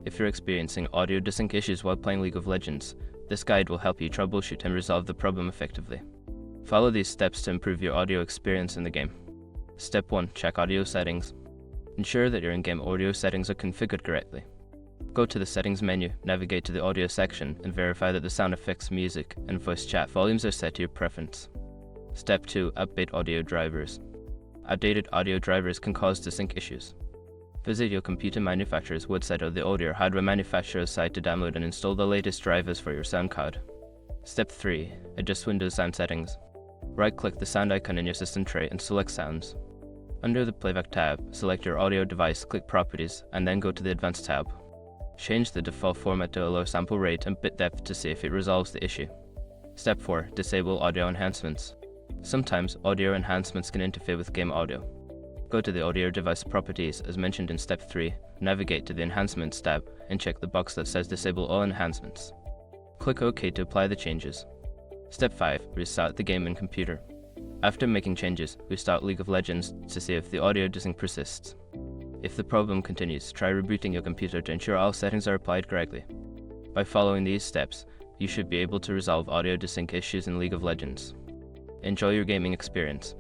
If you're experiencing audio desync issues while playing League of Legends, this guide will help you troubleshoot and resolve the problem effectively. Follow these steps to improve your audio experience in the game. Step 1. Check audio settings. Ensure that your in-game audio settings are configured correctly. Go to the Settings menu, navigate to the Audio section, and verify that the sound effects, music, and voice chat volumes are set to your preference. Step 2. Update audio drivers. Outdated audio drivers can cause desync issues. Visit your computer manufacturer's website or the audio hardware manufacturer's site to download and install the latest drivers for your sound card. Step 3. Adjust Windows sound settings. Right-click the sound icon in your system tray and select Sounds. Under the Playback tab, select your audio device, click Properties, and then go to the Advanced tab. Change the default format to a low sample rate and bit depth to see if it resolves the issue. Step 4. Disable audio enhancements. Sometimes audio enhancements can interfere with game audio. Go to the audio device properties as mentioned in Step 3, navigate to the Enhancements tab, and check the box that says Disable all enhancements. Click OK to apply the changes. Step 5. Restart the game and computer. After making changes, restart League of Legends to see if the audio desync persists. If the problem continues, try rebooting your computer to ensure all settings are applied correctly. By following these steps, you should be able to resolve audio desync issues in League of Legends. Enjoy your gaming experience.